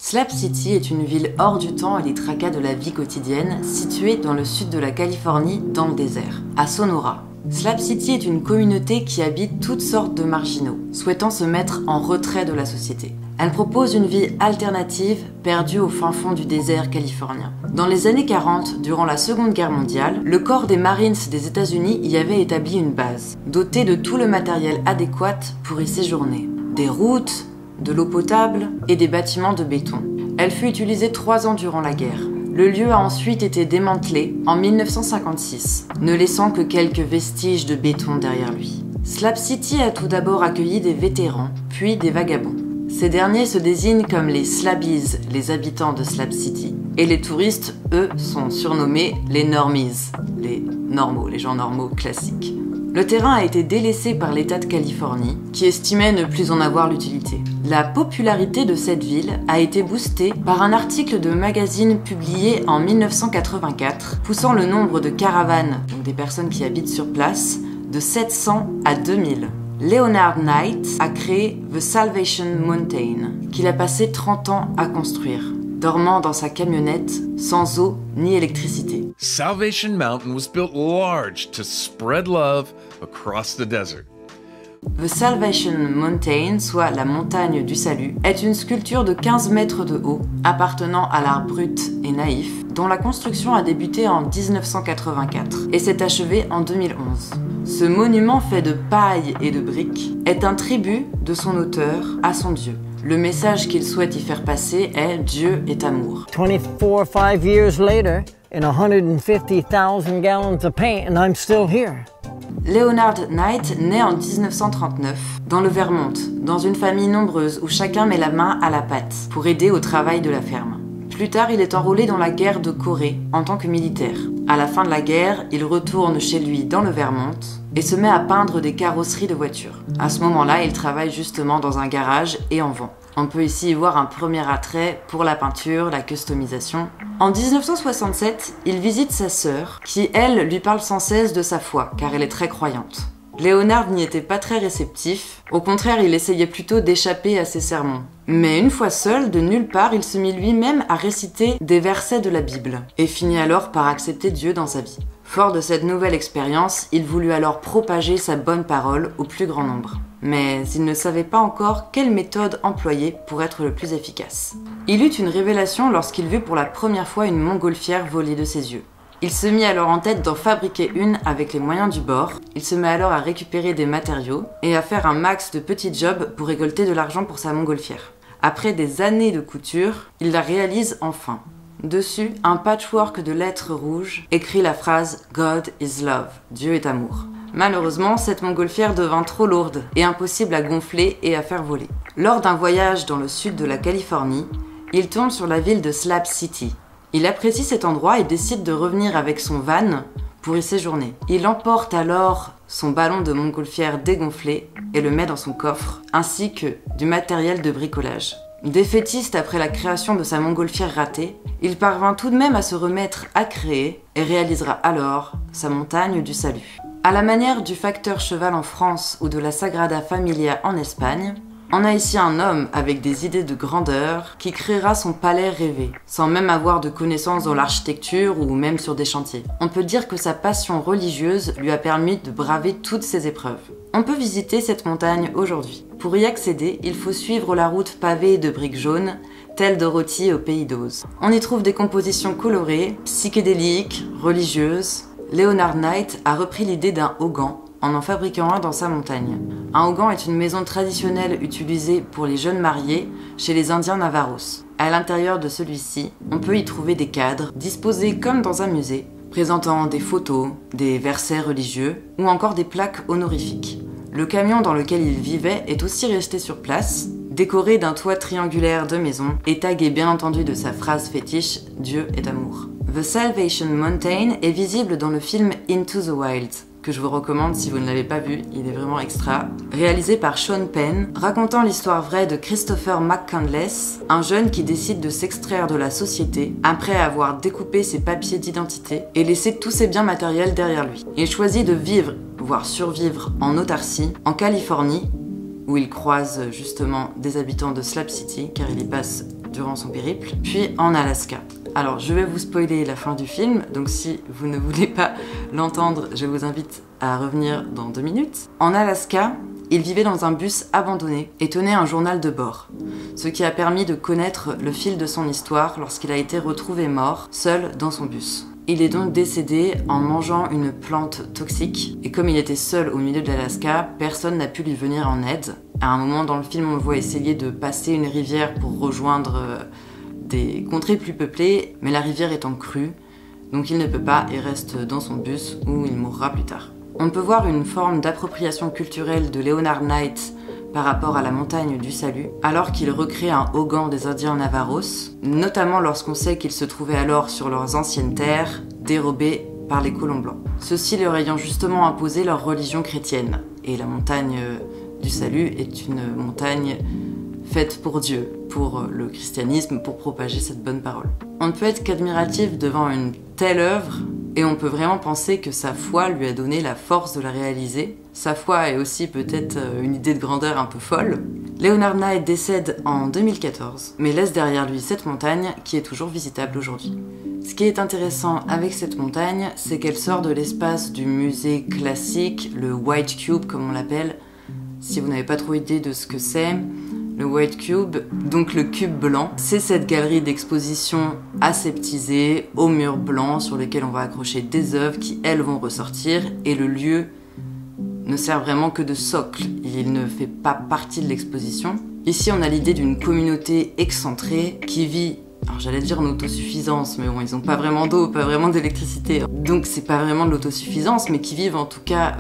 Slab City est une ville hors du temps et des tracas de la vie quotidienne, située dans le sud de la Californie, dans le désert, à Sonora. Slab City est une communauté qui habite toutes sortes de marginaux, souhaitant se mettre en retrait de la société. Elle propose une vie alternative, perdue au fin fond du désert californien. Dans les années 40, durant la Seconde Guerre mondiale, le corps des Marines des États-Unis y avait établi une base, dotée de tout le matériel adéquat pour y séjourner. Des routes, de l'eau potable et des bâtiments de béton. Elle fut utilisée 3 ans durant la guerre. Le lieu a ensuite été démantelé en 1956, ne laissant que quelques vestiges de béton derrière lui. Slab City a tout d'abord accueilli des vétérans, puis des vagabonds. Ces derniers se désignent comme les Slabbies, les habitants de Slab City. Et les touristes, eux, sont surnommés les Normies, les normaux, les gens normaux classiques. Le terrain a été délaissé par l'État de Californie, qui estimait ne plus en avoir l'utilité. La popularité de cette ville a été boostée par un article de magazine publié en 1984, poussant le nombre de caravanes, donc des personnes qui habitent sur place, de 700 à 2000. Leonard Knight a créé The Salvation Mountain, qu'il a passé 30 ans à construire, dormant dans sa camionnette, sans eau ni électricité. Salvation Mountain was built large to spread love across the desert. The Salvation Mountain, soit la montagne du salut, est une sculpture de 15 mètres de haut, appartenant à l'art brut et naïf, dont la construction a débuté en 1984 et s'est achevée en 2011. Ce monument fait de paille et de briques est un tribut de son auteur à son Dieu. Le message qu'il souhaite y faire passer est « Dieu est amour ». 24 or 5 years later, in 150,000 gallons of paint, and I'm still here. Leonard Knight naît en 1939 dans le Vermont, dans une famille nombreuse où chacun met la main à la pâte pour aider au travail de la ferme. Plus tard, il est enrôlé dans la guerre de Corée en tant que militaire. À la fin de la guerre, il retourne chez lui dans le Vermont et se met à peindre des carrosseries de voitures. À ce moment-là, il travaille justement dans un garage et en vend. On peut ici y voir un premier attrait pour la peinture, la customisation. En 1967, il visite sa sœur, qui, elle, lui parle sans cesse de sa foi, car elle est très croyante. Léonard n'y était pas très réceptif, au contraire, il essayait plutôt d'échapper à ses sermons. Mais une fois seul, de nulle part, il se mit lui-même à réciter des versets de la Bible, et finit alors par accepter Dieu dans sa vie. Fort de cette nouvelle expérience, il voulut alors propager sa bonne parole au plus grand nombre. Mais il ne savait pas encore quelle méthode employer pour être le plus efficace. Il eut une révélation lorsqu'il vit pour la première fois une montgolfière voler de ses yeux. Il se mit alors en tête d'en fabriquer une avec les moyens du bord. Il se met alors à récupérer des matériaux et à faire un max de petits jobs pour récolter de l'argent pour sa montgolfière. Après des années de couture, il la réalise enfin. Dessus, un patchwork de lettres rouges écrit la phrase « God is love », Dieu est amour. Malheureusement, cette montgolfière devint trop lourde et impossible à gonfler et à faire voler. Lors d'un voyage dans le sud de la Californie, il tombe sur la ville de Slab City. Il apprécie cet endroit et décide de revenir avec son van pour y séjourner. Il emporte alors son ballon de montgolfière dégonflé et le met dans son coffre, ainsi que du matériel de bricolage. Défaitiste après la création de sa montgolfière ratée, il parvint tout de même à se remettre à créer et réalisera alors sa montagne du salut. À la manière du facteur cheval en France ou de la Sagrada Familia en Espagne, on a ici un homme avec des idées de grandeur qui créera son palais rêvé, sans même avoir de connaissances dans l'architecture ou même sur des chantiers. On peut dire que sa passion religieuse lui a permis de braver toutes ces épreuves. On peut visiter cette montagne aujourd'hui. Pour y accéder, il faut suivre la route pavée de briques jaunes, telle Dorothy au Pays d'Oz. On y trouve des compositions colorées, psychédéliques, religieuses. Leonard Knight a repris l'idée d'un hogan en fabriquant un dans sa montagne. Un hogan est une maison traditionnelle utilisée pour les jeunes mariés chez les Indiens Navaros. À l'intérieur de celui-ci, on peut y trouver des cadres disposés comme dans un musée, présentant des photos, des versets religieux ou encore des plaques honorifiques. Le camion dans lequel il vivait est aussi resté sur place, décoré d'un toit triangulaire de maison et tagué bien entendu de sa phrase fétiche « Dieu est amour ». The Salvation Mountain est visible dans le film Into the Wild, que je vous recommande si vous ne l'avez pas vu, il est vraiment extra. Réalisé par Sean Penn, racontant l'histoire vraie de Christopher McCandless, un jeune qui décide de s'extraire de la société après avoir découpé ses papiers d'identité et laissé tous ses biens matériels derrière lui. Il choisit de vivre, voire survivre en autarcie, en Californie, où il croise justement des habitants de Slab City, car il y passe durant son périple, puis en Alaska. Alors je vais vous spoiler la fin du film, donc si vous ne voulez pas l'entendre, je vous invite à revenir dans 2 minutes. En Alaska, il vivait dans un bus abandonné et tenait un journal de bord, ce qui a permis de connaître le fil de son histoire lorsqu'il a été retrouvé mort, seul dans son bus. Il est donc décédé en mangeant une plante toxique, et comme il était seul au milieu de l'Alaska, personne n'a pu lui venir en aide. À un moment dans le film, on le voit essayer de passer une rivière pour rejoindre des contrées plus peuplées, mais la rivière est en crue, donc il ne peut pas et reste dans son bus où il mourra plus tard. On peut voir une forme d'appropriation culturelle de Leonard Knight par rapport à la montagne du Salut, alors qu'il recrée un Hogan des Indiens Navaros, notamment lorsqu'on sait qu'ils se trouvaient alors sur leurs anciennes terres, dérobées par les colons blancs. Ceux-ci leur ayant justement imposé leur religion chrétienne. Et la montagne du Salut est une montagne faite pour Dieu, pour le christianisme, pour propager cette bonne parole. On ne peut être qu'admiratif devant une telle œuvre, et on peut vraiment penser que sa foi lui a donné la force de la réaliser. Sa foi est aussi peut-être une idée de grandeur un peu folle. Leonard Knight décède en 2014, mais laisse derrière lui cette montagne qui est toujours visitable aujourd'hui. Ce qui est intéressant avec cette montagne, c'est qu'elle sort de l'espace du musée classique, le White Cube comme on l'appelle. Si vous n'avez pas trop idée de ce que c'est, le White Cube, donc le cube blanc, c'est cette galerie d'exposition aseptisée, aux murs blancs sur lesquels on va accrocher des œuvres qui, elles, vont ressortir, et le lieu ne sert vraiment que de socle, il ne fait pas partie de l'exposition. Ici, on a l'idée d'une communauté excentrée qui vit, alors j'allais dire en autosuffisance, mais bon, ils n'ont pas vraiment d'eau, pas vraiment d'électricité, donc c'est pas vraiment de l'autosuffisance, mais qui vivent en tout cas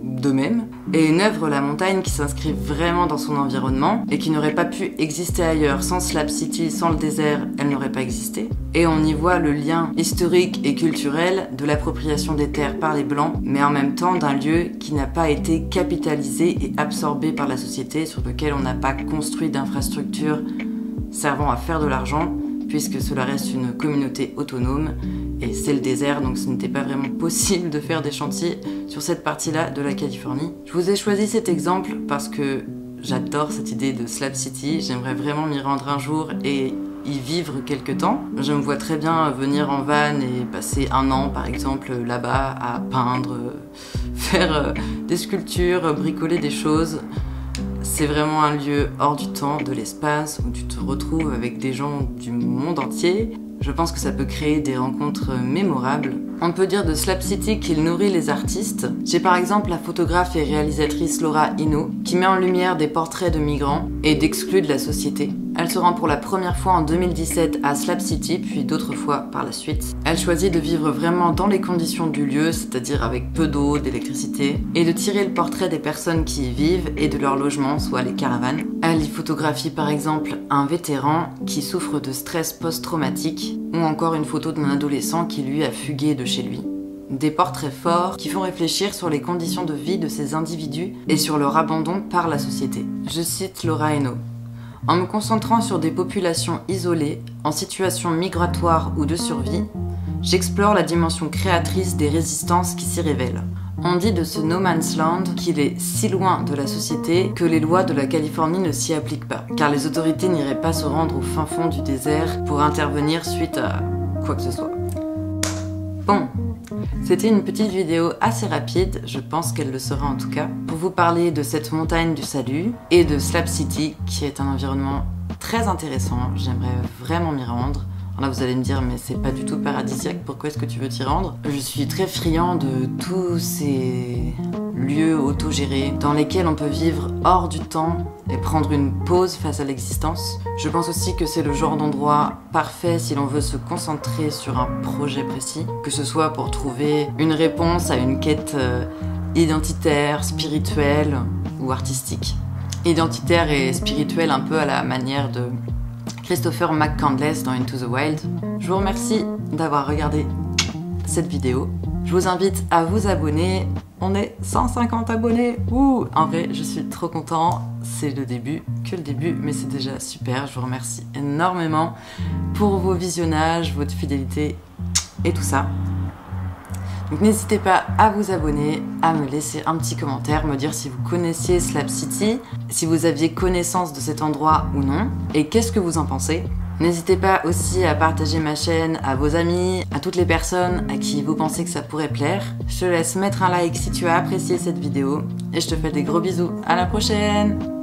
d'eux-mêmes, et une œuvre La Montagne qui s'inscrit vraiment dans son environnement et qui n'aurait pas pu exister ailleurs. Sans Slab City, sans le désert, elle n'aurait pas existé. Et on y voit le lien historique et culturel de l'appropriation des terres par les Blancs, mais en même temps d'un lieu qui n'a pas été capitalisé et absorbé par la société, sur lequel on n'a pas construit d'infrastructures servant à faire de l'argent, puisque cela reste une communauté autonome, et c'est le désert, donc ce n'était pas vraiment possible de faire des chantiers sur cette partie-là de la Californie. Je vous ai choisi cet exemple parce que j'adore cette idée de Slab City, j'aimerais vraiment m'y rendre un jour et y vivre quelques temps. Je me vois très bien venir en van et passer 1 an, par exemple, là-bas à peindre, faire des sculptures, bricoler des choses. C'est vraiment un lieu hors du temps, de l'espace, où tu te retrouves avec des gens du monde entier. Je pense que ça peut créer des rencontres mémorables. On peut dire de Slab City qu'il nourrit les artistes. J'ai par exemple la photographe et réalisatrice Laura Hinault, qui met en lumière des portraits de migrants et d'exclus de la société. Elle se rend pour la première fois en 2017 à Slab City, puis d'autres fois par la suite. Elle choisit de vivre vraiment dans les conditions du lieu, c'est-à-dire avec peu d'eau, d'électricité, et de tirer le portrait des personnes qui y vivent et de leur logement, soit les caravanes. Elle y photographie par exemple un vétéran qui souffre de stress post-traumatique, ou encore une photo d'un adolescent qui lui a fugué de chez lui. Des portraits forts qui font réfléchir sur les conditions de vie de ces individus et sur leur abandon par la société. Je cite Laura Hinault. En me concentrant sur des populations isolées, en situation migratoire ou de survie, j'explore la dimension créatrice des résistances qui s'y révèlent. On dit de ce no man's land qu'il est si loin de la société que les lois de la Californie ne s'y appliquent pas, car les autorités n'iraient pas se rendre au fin fond du désert pour intervenir suite à quoi que ce soit. Bon, c'était une petite vidéo assez rapide, je pense qu'elle le sera en tout cas, pour vous parler de cette montagne du salut et de Slab City, qui est un environnement très intéressant, j'aimerais vraiment m'y rendre. Alors là vous allez me dire, mais c'est pas du tout paradisiaque, pourquoi est-ce que tu veux t'y rendre? Je suis très friand de tous ces lieux autogérés dans lesquels on peut vivre hors du temps et prendre une pause face à l'existence. Je pense aussi que c'est le genre d'endroit parfait si l'on veut se concentrer sur un projet précis, que ce soit pour trouver une réponse à une quête identitaire, spirituelle ou artistique. Identitaire et spirituelle un peu à la manière de Christopher McCandless dans Into the Wild. Je vous remercie d'avoir regardé cette vidéo. Je vous invite à vous abonner. On est 150 abonnés. Ouh, en vrai, je suis trop content. C'est le début, que le début, mais c'est déjà super. Je vous remercie énormément pour vos visionnages, votre fidélité et tout ça. Donc n'hésitez pas à vous abonner, à me laisser un petit commentaire, me dire si vous connaissiez Slab City, si vous aviez connaissance de cet endroit ou non, et qu'est-ce que vous en pensez. N'hésitez pas aussi à partager ma chaîne à vos amis, à toutes les personnes à qui vous pensez que ça pourrait plaire. Je te laisse mettre un like si tu as apprécié cette vidéo, et je te fais des gros bisous. À la prochaine!